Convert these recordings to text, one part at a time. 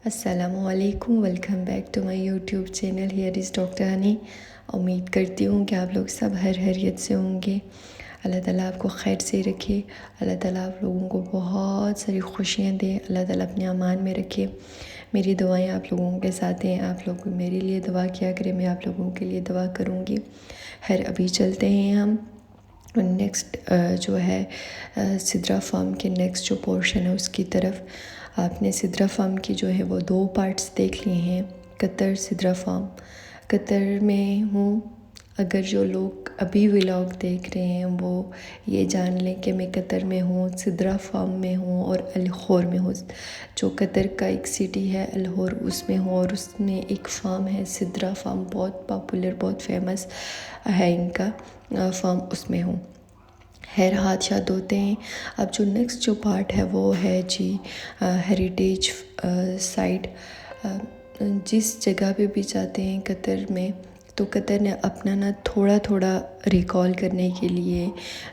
अस्सलामुअलैकुम, welcome back to my YouTube channel. Here is doctor Honey. उम्मीद करती हूँ कि आप लोग सब खैरियत से होंगे। अल्लाह ताला आपको खैर से रखे। अल्लाह ताला आप लोगों को बहुत सारी खुशियाँ दे। अल्लाह ताला अपने अमान में रखे। मेरी दुआएं आप लोगों के साथ हैं। आप लोग मेरे लिए दुआ किया करें, मैं आप लोगों के लिए दुआ करूँगी। अभी चलते हैं हम नेक्स्ट जो है सिद्रा फार्म के नेक्स्ट जो पोर्शन है उसकी तरफ। आपने सिद्रा फार्म की जो है वो 2 पार्ट्स देख लिए हैं। कतर सिद्रा फार्म, कतर में हूँ। अगर जो लोग अभी व्लॉग देख रहे हैं वो ये जान लें कि मैं कतर में हूँ, सिद्रा फार्म में हूँ और अलखोर में हूँ। जो कतर का एक सिटी है अलखोर, उसमें हूँ और उसमें एक फार्म है सिद्रा फार्म, बहुत पॉपुलर, बहुत फेमस है इनका फार्म, उसमें हूँ। हाथ शाद होते हैं। अब जो नेक्स्ट जो पार्ट है वो है जी हेरिटेज साइट। जिस जगह पे भी जाते हैं कतर में, तो कतर ने अपना ना थोड़ा थोड़ा रिकॉल करने के लिए,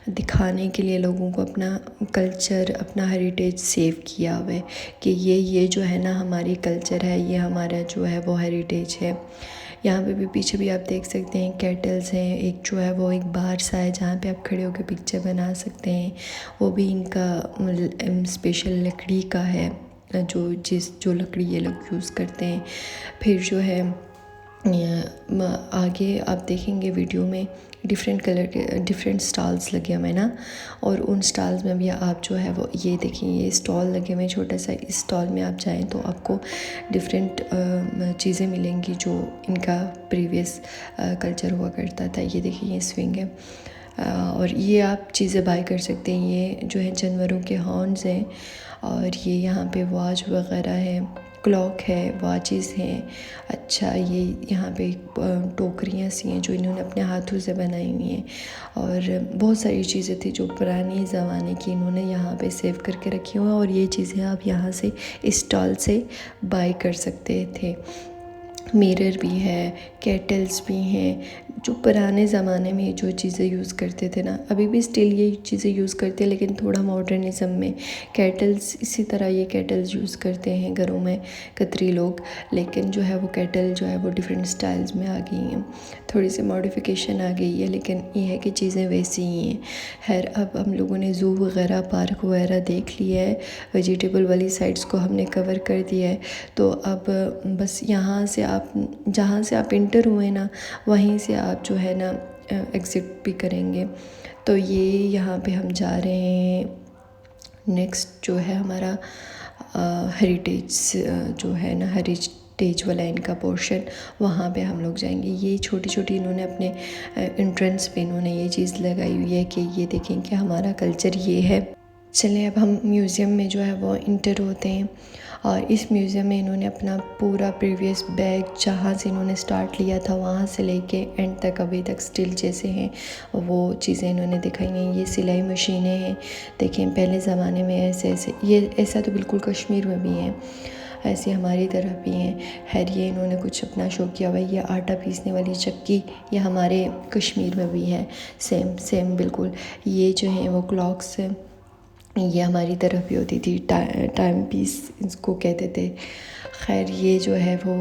दिखाने के लिए लोगों को अपना कल्चर, अपना हेरिटेज सेव किया हुआ है कि ये जो है ना हमारी कल्चर है, ये हमारा जो है वो हेरिटेज है। यहाँ पे भी पीछे भी आप देख सकते हैं कैटल्स हैं। एक जो है वो एक बार सा है जहाँ पे आप खड़े होकर पिक्चर बना सकते हैं। वो भी इनका स्पेशल लकड़ी का है, जो लकड़ी ये लोग यूज़ करते हैं। फिर जो है आगे आप देखेंगे वीडियो में डिफरेंट कलर के डिफरेंट स्टॉल्स लगे हुए हैं ना, और उन स्टॉल्स में भी आप जो है वो ये देखें, ये स्टॉल लगे हुए हैं छोटा सा। इस स्टॉल में आप जाएं तो आपको डिफरेंट चीज़ें मिलेंगी जो इनका प्रीवियस कल्चर हुआ करता था। ये देखिए, ये स्विंग है और ये आप चीज़ें बाय कर सकते हैं। ये जो है जानवरों के हॉर्न्स हैं और ये यहाँ पे वॉच वगैरह है, क्लॉक है, वॉचेस हैं। अच्छा, ये यहाँ पे टोकरियाँ सी हैं जो इन्होंने अपने हाथों से बनाई हुई हैं, और बहुत सारी चीज़ें थी जो पुराने ज़माने की इन्होंने यहाँ पे सेव करके रखी हुई हैं, और ये चीज़ें आप यहाँ से इस स्टॉल से बाय कर सकते थे। मिरर भी है, केटल्स भी हैं, जो पुराने ज़माने में जो चीज़ें यूज़ करते थे ना, अभी भी स्टिल ये चीज़ें यूज़ करते हैं, लेकिन थोड़ा मॉडर्निज़म में। केटल्स इसी तरह ये केटल्स यूज़ करते हैं घरों में कतरी लोग, लेकिन जो है वो केटल जो है वो डिफरेंट स्टाइल्स में आ गई हैं, थोड़ी सी मॉडिफिकेशन आ गई है, लेकिन ये है कि चीज़ें वैसी ही हैं। अब हम लोगों ने ज़ू वगैरह, पार्क वगैरह देख लिया है, वेजिटेबल वाली साइड्स को हमने कवर कर दिया है। तो अब बस यहाँ से आप जहाँ से आप इंटर हुए ना, वहीं से आप जो है ना एग्ज़िट भी करेंगे। तो ये यहाँ पे हम जा रहे हैं। नेक्स्ट जो है हमारा हेरिटेज जो है ना, हेरिटेज वाला इनका पोर्शन, वहाँ पे हम लोग जाएंगे। ये छोटी छोटी इन्होंने अपने एंट्रेंस पे इन्होंने ये चीज़ लगाई हुई है कि ये देखें कि हमारा कल्चर ये है। चलें अब हम म्यूज़ियम में जो है वो इंटर होते हैं, और इस म्यूज़ियम में इन्होंने अपना पूरा प्रीवियस बैग, जहाँ से इन्होंने स्टार्ट लिया था वहाँ से लेके एंड तक अभी तक स्टिल जैसे हैं वो चीज़ें इन्होंने दिखाई हैं। ये सिलाई मशीनें हैं, देखें पहले ज़माने में ऐसे ये ऐसा तो बिल्कुल कश्मीर में भी हैं, ऐसे हमारी तरफ भी हैं। ये इन्होंने कुछ अपना शो किया हुआ है। ये आटा पीसने वाली चक्की, ये हमारे कश्मीर में भी है, सेम सेम बिल्कुल। ये जो है वो क्लॉक्स, ये हमारी तरफ भी होती थी, टाइम पीस इसको कहते थे। खैर, ये जो है वो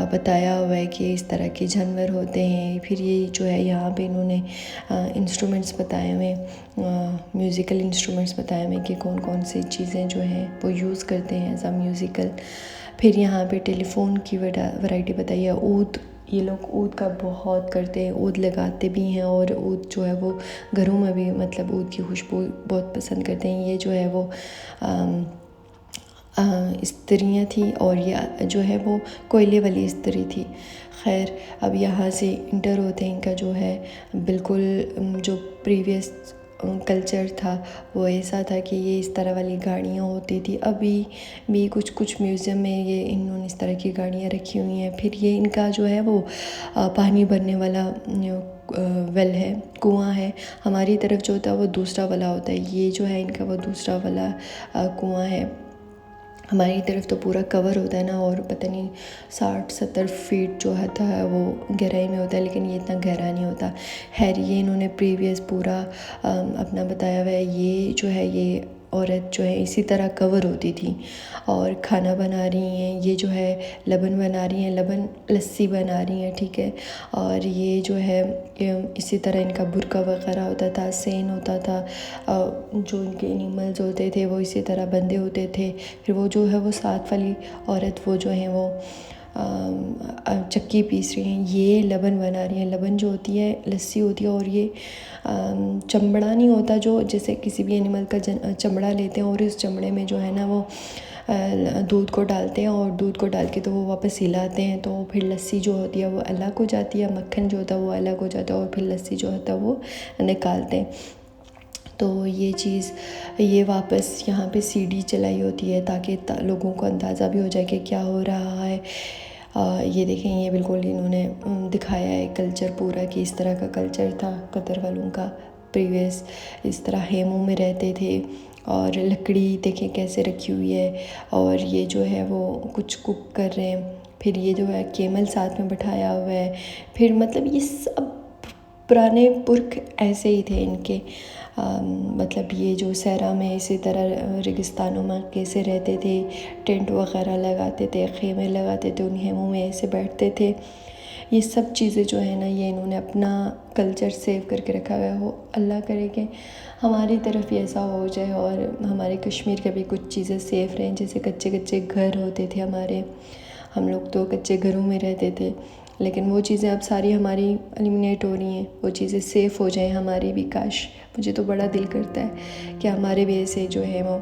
बताया हुआ है कि इस तरह के जानवर होते हैं। फिर ये जो है यहाँ पे इन्होंने इंस्ट्रूमेंट्स बताए हुए, म्यूज़िकल इंस्ट्रूमेंट्स बताए हुए कि कौन कौन सी चीज़ें जो हैं वो यूज़ करते हैं एज अ म्यूज़िकल। फिर यहाँ पे टेलीफोन की वैरायटी बताई है। ऊद, ये लोग ऊद का बहुत करते हैं, ऊद लगाते भी हैं, और ऊद जो है वो घरों में भी, मतलब ऊद की खुशबू बहुत पसंद करते हैं। ये जो है वो स्त्रियाँ थी, और ये जो है वो कोयले वाली स्त्री थी। खैर, अब यहाँ से इंटर होते हैं। इनका जो है बिल्कुल जो प्रीवियस कल्चर था वो ऐसा था कि ये इस तरह वाली गाड़ियाँ होती थी। अभी भी कुछ कुछ म्यूज़ियम में ये इन्होंने इस तरह की गाड़ियाँ रखी हुई हैं। फिर ये इनका जो है वो पानी भरने वाला वेल है, कुआं है। हमारी तरफ जो होता है वो दूसरा वाला होता है, ये जो है इनका वो दूसरा वाला कुआं है। हमारी तरफ तो पूरा कवर होता है ना, और पता नहीं 60-70 फीट जो है वो गहराई में होता है, लेकिन ये इतना गहरा नहीं होता है। ये इन्होंने प्रीवियस पूरा अपना बताया हुआ है। ये जो है ये औरत जो है इसी तरह कवर होती थी और खाना बना रही हैं। ये जो है लबन बना रही हैं, लबन लस्सी बना रही हैं, ठीक है। और ये जो है इसी तरह इनका बुर्का वगैरह होता था, सेन होता था, जो इनके एनिमल्स होते थे वो इसी तरह बंधे होते थे। फिर वो जो है वो साथ वाली औरत वो जो है वो चक्की पीस रही हैं, ये लबन बना रही हैं। लबन जो होती है लस्सी होती है, और ये चमड़ा नहीं होता जो जैसे किसी भी एनिमल का चमड़ा लेते हैं और इस चमड़े में जो है ना वो दूध को डालते हैं और दूध को डाल के तो वो वापस हिलाते हैं, तो फिर लस्सी जो होती है वो अलग हो जाती है, मक्खन जो होता है वो अलग हो जाता है और फिर लस्सी जो होता है वो निकालते हैं। तो ये चीज़ ये वापस यहाँ पे सीढ़ी चलाई होती है ताकि लोगों को अंदाज़ा भी हो जाए कि क्या हो रहा है। ये देखें, ये बिल्कुल इन्होंने दिखाया है कल्चर पूरा कि इस तरह का कल्चर था कतर वालों का प्रीवियस। इस तरह हेमों में रहते थे और लकड़ी देखें कैसे रखी हुई है, और ये जो है वो कुछ कुक कर रहे हैं। फिर ये जो है केमल साथ में बैठाया हुआ है। फिर मतलब ये सब पुराने पुरख ऐसे ही थे इनके। मतलब ये जो सहरा में इसी तरह रेगिस्तानों में कैसे रहते थे, टेंट वगैरह लगाते थे, खेमे लगाते थे, उन खेमों में ऐसे बैठते थे। ये सब चीज़ें जो है ना ये इन्होंने अपना कल्चर सेव करके रखा हुआ है। वो अल्लाह करे कि हमारी तरफ ही ऐसा हो जाए और हमारे कश्मीर के भी कुछ चीज़ें सेफ रहें। जैसे कच्चे कच्चे घर होते थे हमारे, हम लोग तो कच्चे घरों में रहते थे, लेकिन वो चीज़ें अब सारी हमारी एलिमिनेट हो रही हैं। वो चीज़ें सेफ़ हो जाएं हमारी भी। काश, मुझे तो बड़ा दिल करता है कि हमारे भी ऐसे जो है वो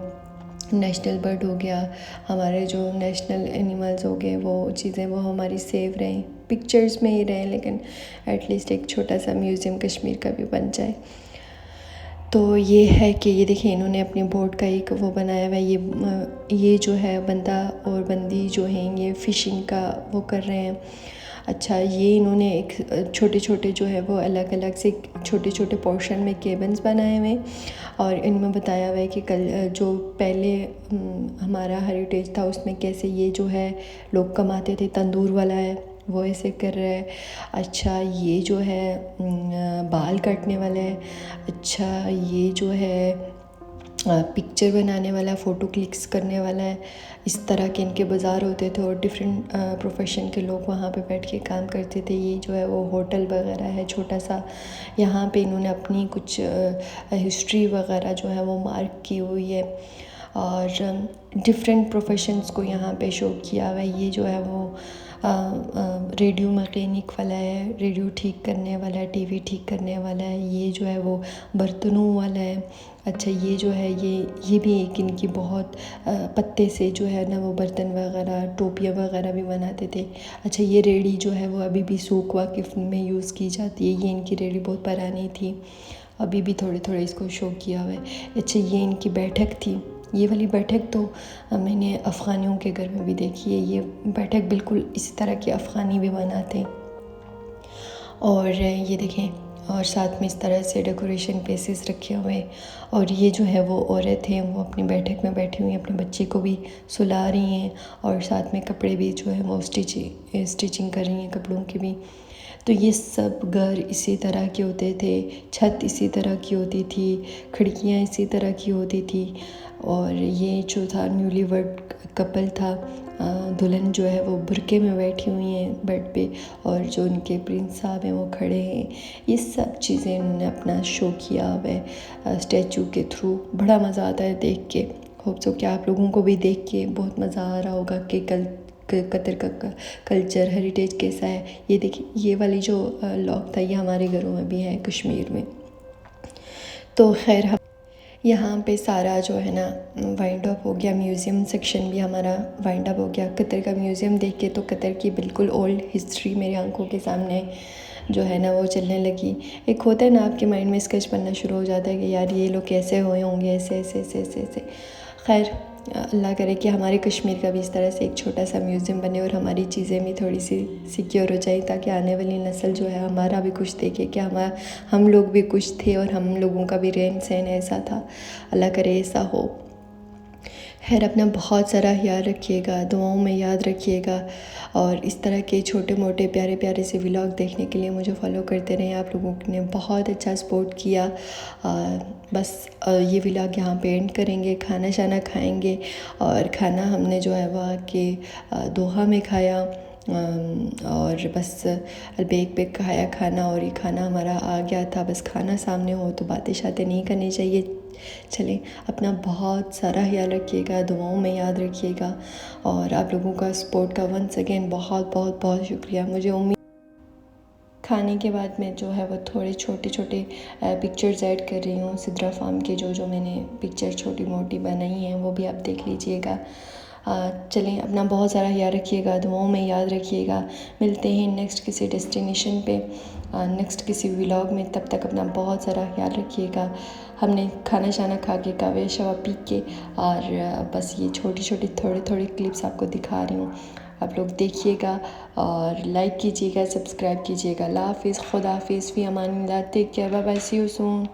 नेशनल बर्ड हो गया, हमारे जो नेशनल एनिमल्स हो गए, वो चीज़ें वो हमारी सेफ रहें, पिक्चर्स में ही रहें, लेकिन एटलीस्ट एक छोटा सा म्यूज़ियम कश्मीर का भी बन जाए। तो ये है कि ये देखिए इन्होंने अपने बोट का एक वो बनाया हुआ है। ये जो है बंदा और बंदी जो हैं ये फ़िशिंग का वो कर रहे हैं। अच्छा, ये इन्होंने एक छोटे छोटे जो है वो अलग अलग से छोटे छोटे पोर्शन में केबन्स बनाए हुए हैं और इनमें बताया हुआ है कि कल जो पहले हमारा हेरिटेज था उसमें कैसे ये जो है लोग कमाते थे। तंदूर वाला है वो ऐसे कर रहा है। अच्छा, ये जो है बाल काटने वाला है। अच्छा, ये जो है पिक्चर बनाने वाला, फ़ोटो क्लिक्स करने वाला है। इस तरह के इनके बाज़ार होते थे और डिफरेंट प्रोफेशन के लोग वहाँ पे बैठ के काम करते थे। ये जो है वो होटल वगैरह है छोटा सा। यहाँ पे इन्होंने अपनी कुछ हिस्ट्री वगैरह जो है वो मार्क की हुई है और डिफरेंट प्रोफेशंस को यहाँ पे शो किया हुआ है। ये जो है वो रेडियो मैकेनिक वाला है, रेडियो ठीक करने वाला है, टीवी ठीक करने वाला है। ये जो है वो बर्तनों वाला है। अच्छा, ये जो है ये भी एक इनकी बहुत पत्ते से जो है ना वो बर्तन वगैरह टोपियाँ वगैरह भी बनाते थे। अच्छा, ये रेडी जो है वो अभी भी सूख वाकिफ़ में यूज़ की जाती है। ये इनकी रेडी बहुत पुरानी थी, अभी भी थोड़े थोड़े इसको शो किया हुआ है। अच्छा, ये इनकी बैठक थी। ये वाली बैठक तो मैंने अफ़गानियों के घर में भी देखी है। ये बैठक बिल्कुल इसी तरह की अफ़गानी भी बनाते। और ये देखें, और साथ में इस तरह से डेकोरेशन पीसेस रखे हुए हैं। और ये जो है वो औरत है वो अपनी बैठक में बैठी हुई हैं, अपने बच्चे को भी सुला रही हैं और साथ में कपड़े भी जो है वो स्टिचिंग कर रही हैं कपड़ों की भी। तो ये सब घर इसी तरह के होते थे, छत इसी तरह की होती थी, खिड़कियाँ इसी तरह की होती थी। और ये जो था न्यूली वर्ड कपल था, दुल्हन जो है वो बुर्के में बैठी हुई हैं बेड पे और जो उनके प्रिंस साहब हैं वो खड़े हैं। ये सब चीज़ें इन्होंने अपना शो किया हुआ है स्टैचू के थ्रू। बड़ा मज़ा आता है देख के। होप सो कि आप लोगों को भी देख के बहुत मज़ा आ रहा होगा कि कतर का कल्चर हेरिटेज कैसा है। ये देखिए, ये वाली जो लॉक था ये हमारे घरों में भी है कश्मीर में। तो खैर, हम यहाँ पे सारा जो है ना वाइंड अप हो गया। म्यूज़ियम सेक्शन भी हमारा वाइंड अप हो गया। कतर का म्यूज़ियम देख के तो कतर की बिल्कुल ओल्ड हिस्ट्री मेरी आंखों के सामने जो है ना वो चलने लगी। एक होता है ना आपके माइंड में स्केच बनना शुरू हो जाता है कि यार ये लोग कैसे हुए होंगे, ऐसे ऐसे ऐसे ऐसे ऐसे। खैर, अल्लाह करे कि हमारे कश्मीर का भी इस तरह से एक छोटा सा म्यूज़ियम बने और हमारी चीज़ें भी थोड़ी सी सिक्योर हो जाए ताकि आने वाली नस्ल जो है हमारा भी कुछ देखे कि हम लोग भी कुछ थे और हम लोगों का भी रहन सहन ऐसा था। अल्लाह करे ऐसा हो। खैर अपना बहुत सारा ख्याल रखिएगा, दुआओं में याद रखिएगा और इस तरह के छोटे मोटे प्यारे प्यारे से व्लॉग देखने के लिए मुझे फॉलो करते रहें। आप लोगों ने बहुत अच्छा सपोर्ट किया। बस ये व्लॉग यहाँ पे एंड करेंगे, खाना शाना खाएंगे और खाना हमने जो है वह के दोहा में खाया और बस अलबेक पे खाया खाना और ये खाना हमारा आ गया था। बस खाना सामने हो तो बातें शातें नहीं करनी चाहिए। चलें, अपना बहुत सारा ख्याल रखिएगा, दुआओं में याद रखिएगा और आप लोगों का सपोर्ट का वंस अगेन बहुत बहुत बहुत शुक्रिया। मुझे उम्मीद खाने के बाद मैं जो है वो थोड़े छोटे छोटे पिक्चर्स ऐड कर रही हूँ सिद्रा फार्म के, जो मैंने पिक्चर छोटी मोटी बनाई हैं वो भी आप देख लीजिएगा। चलें, अपना बहुत सारा ख्याल रखिएगा, दुआओं में याद रखिएगा। मिलते हैं नेक्स्ट किसी डेस्टिनेशन पे, नेक्स्ट किसी व्लॉग में। तब तक अपना बहुत सारा ख्याल रखिएगा। हमने खाना शाना खा के कावे शवा पी के और बस ये छोटी छोटी थोड़ी थोड़ी क्लिप्स आपको दिखा रही हूँ। आप लोग देखिएगा और लाइक कीजिएगा, सब्सक्राइब कीजिएगा। अल्लाह हाफ़िज़, खुदा हाफ़िज़, फ़ी अमानिल्लाह, take care, bye bye, see you soon.